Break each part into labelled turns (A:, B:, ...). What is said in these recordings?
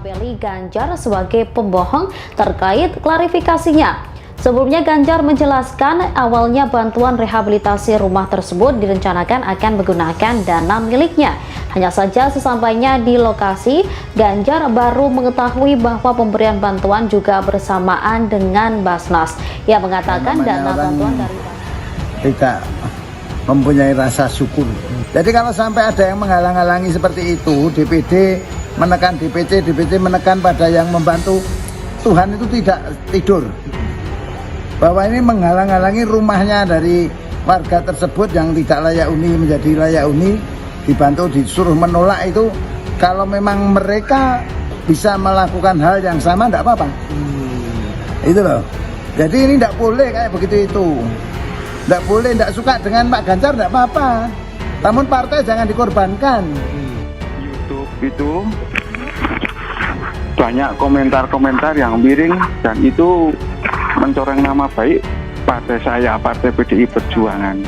A: melabeli Ganjar sebagai pembohong terkait klarifikasinya. Sebelumnya Ganjar menjelaskan awalnya bantuan rehabilitasi rumah tersebut direncanakan akan menggunakan dana miliknya. Hanya saja sesampainya di lokasi, Ganjar baru mengetahui bahwa pemberian bantuan juga bersamaan dengan Basnas. Ia mengatakan dana bantuan dari
B: tidak mempunyai rasa syukur. Jadi kalau sampai ada yang menghalang-halangi seperti itu, DPD menekan DPD menekan pada yang membantu, Tuhan itu tidak tidur. Bahwa ini menghalang-halangi rumahnya dari warga tersebut yang tidak layak huni menjadi layak huni, dibantu disuruh menolak itu, kalau memang mereka bisa melakukan hal yang sama tidak apa-apa. Itu loh. Jadi ini tidak boleh kayak begitu itu. Tidak boleh, tidak suka dengan Pak Ganjar tidak apa-apa. Namun partai jangan dikorbankan.
C: YouTube itu banyak komentar-komentar yang miring dan itu mencoreng nama baik partai saya, partai PDI Perjuangan.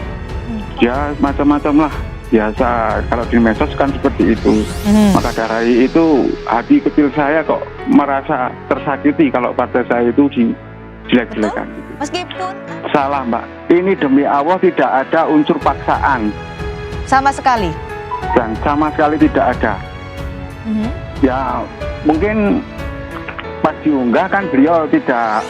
C: Ya macam-macam lah, biasa kalau di medsos kan seperti itu. Maka dari itu hati kecil saya kok merasa tersakiti kalau partai saya itu dijelek-jelekan.
D: Meskipun
C: Salah Mbak, ini demi Allah tidak ada unsur paksaan
D: sama sekali.
C: dan sama sekali tidak ada. Ya mungkin pas diunggah kan beliau tidak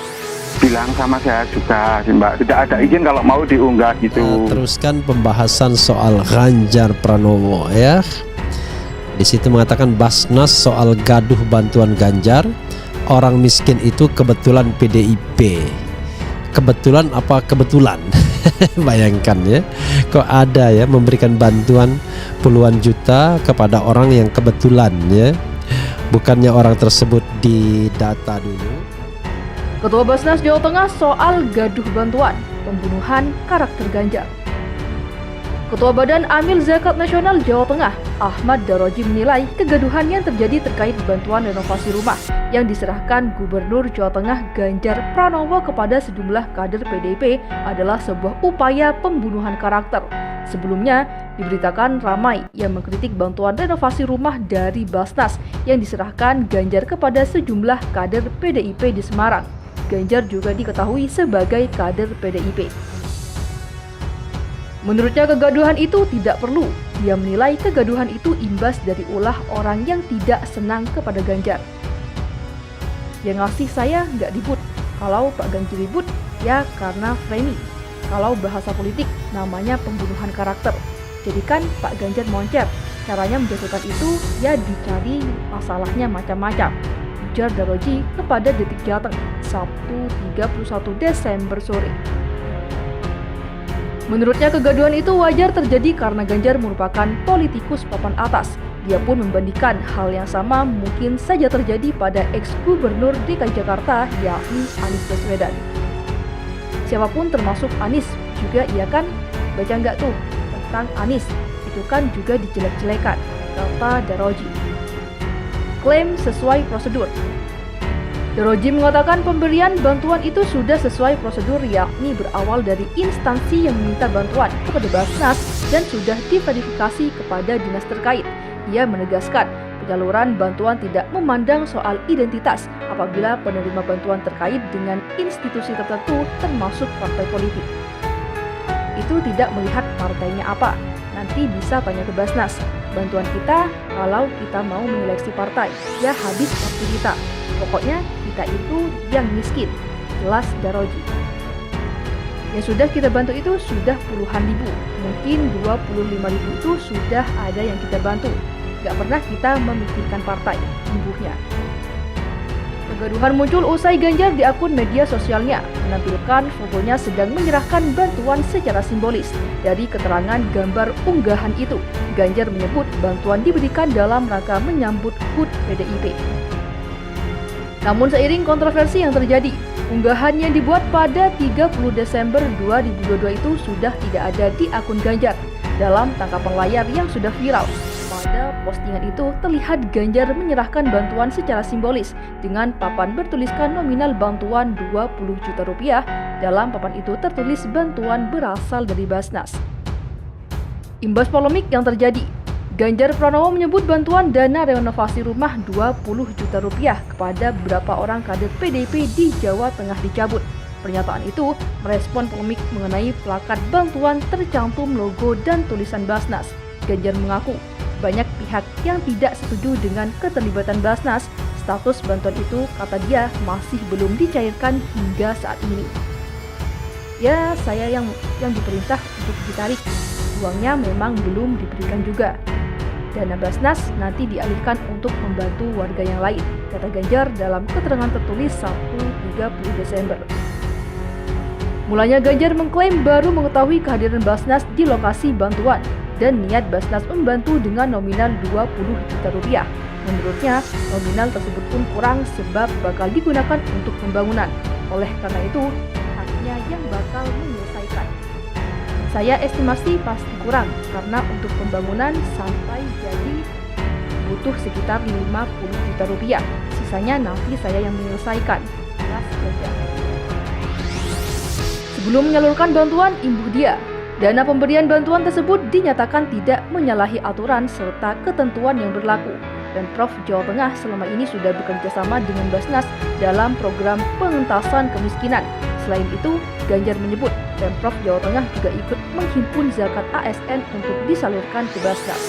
C: bilang sama saya juga sih Mbak, tidak ada izin kalau mau diunggah gitu.
E: Teruskan pembahasan soal Ganjar Pranowo ya. Di situ mengatakan Basnas soal gaduh bantuan Ganjar, orang miskin itu kebetulan PDIP. Kebetulan apa kebetulan? Bayangkan ya, kok ada ya memberikan bantuan puluhan juta kepada orang yang kebetulan ya. Bukannya orang tersebut didata dulu.
F: Ketua Basnas Jawa Tengah soal gaduh bantuan pembunuhan karakter Ganjar. Ketua Badan Amil Zakat Nasional Jawa Tengah, Ahmad Daroji menilai kegaduhan yang terjadi terkait bantuan renovasi rumah yang diserahkan Gubernur Jawa Tengah Ganjar Pranowo kepada sejumlah kader PDIP adalah sebuah upaya pembunuhan karakter. Sebelumnya, diberitakan ramai yang mengkritik bantuan renovasi rumah dari Basnas yang diserahkan Ganjar kepada sejumlah kader PDIP di Semarang. Ganjar juga diketahui sebagai kader PDIP. Menurutnya kegaduhan itu tidak perlu. Dia menilai kegaduhan itu imbas dari ulah orang yang tidak senang kepada Ganjar. Yang ngasih saya nggak ribut. Kalau Pak Ganjar ribut, ya karena framing. Kalau bahasa politik, namanya pembunuhan karakter. Jadikan Pak Ganjar moncer. Caranya menjatuhkan itu, ya dicari masalahnya macam-macam. Ujar Daroji kepada Detik Jateng, Sabtu 31 Desember sore. Menurutnya kegaduhan itu wajar terjadi karena Ganjar merupakan politikus papan atas. Dia pun membandingkan hal yang sama mungkin saja terjadi pada ex-gubernur DKI Jakarta yakni Anies Baswedan. Siapapun termasuk Anies juga iya kan? Baca nggak tuh tentang Anies? Itu kan juga dijelek-jelekan, kata Daroji. Klaim sesuai prosedur. Daroji mengatakan pemberian bantuan itu sudah sesuai prosedur yakni berawal dari instansi yang meminta bantuan kepada Basnas dan sudah diverifikasi kepada dinas terkait. Ia menegaskan penyaluran bantuan tidak memandang soal identitas apabila penerima bantuan terkait dengan institusi tertentu termasuk partai politik. Itu tidak melihat partainya apa. Nanti bisa tanya ke Basnas. Bantuan kita kalau kita mau menyeleksi partai, ya habis waktu kita. Pokoknya kita itu yang miskin, jelas Daroji. Yang sudah kita bantu itu sudah puluhan ribu, mungkin 25.000 itu sudah ada yang kita bantu. Gak pernah kita memikirkan partai, sungguhnya. Kegaduhan muncul usai Ganjar di akun media sosialnya menampilkan fotonya sedang menyerahkan bantuan secara simbolis. Dari keterangan gambar unggahan itu, Ganjar menyebut bantuan diberikan dalam rangka menyambut HUT PDIP. Namun seiring kontroversi yang terjadi, unggahan yang dibuat pada 30 Desember 2022 itu sudah tidak ada di akun Ganjar. Dalam tangkapan layar yang sudah viral, pada postingan itu terlihat Ganjar menyerahkan bantuan secara simbolis dengan papan bertuliskan nominal bantuan 20 juta rupiah. Dalam papan itu tertulis bantuan berasal dari Basnas. Imbas polemik yang terjadi, Ganjar Pranowo menyebut bantuan dana renovasi rumah 20 juta rupiah kepada beberapa orang kader PDIP di Jawa Tengah dicabut. Pernyataan itu merespon polemik mengenai plakat bantuan tercantum logo dan tulisan Basnas. Ganjar mengaku banyak pihak yang tidak setuju dengan keterlibatan Basnas. Status bantuan itu, kata dia, masih belum dicairkan hingga saat ini. Ya, saya yang diperintah untuk ditarik. Uangnya memang belum diberikan juga. Dana Basnas nanti dialihkan untuk membantu warga yang lain, kata Ganjar dalam keterangan tertulis Sabtu 30 Desember. Mulanya Ganjar mengklaim baru mengetahui kehadiran Basnas di lokasi bantuan dan niat Basnas membantu dengan nominal 20 juta rupiah. Menurutnya, nominal tersebut pun kurang sebab bakal digunakan untuk pembangunan. Oleh karena itu, pihaknya yang bakal menyelesaikan. Saya estimasi pasti kurang karena untuk pembangunan sampai jadi butuh sekitar 50 juta rupiah. Sisanya nanti saya yang menyelesaikan. Jelas Ganjar. Sebelum menyalurkan bantuan, imbuh dia. Dana pemberian bantuan tersebut dinyatakan tidak menyalahi aturan serta ketentuan yang berlaku. Dan Prof. Jawa Tengah selama ini sudah bekerja sama dengan Basnas dalam program pengentasan kemiskinan. Selain itu, Ganjar menyebut Pemprov Jawa Tengah juga ikut menghimpun zakat ASN untuk disalurkan ke Basnas.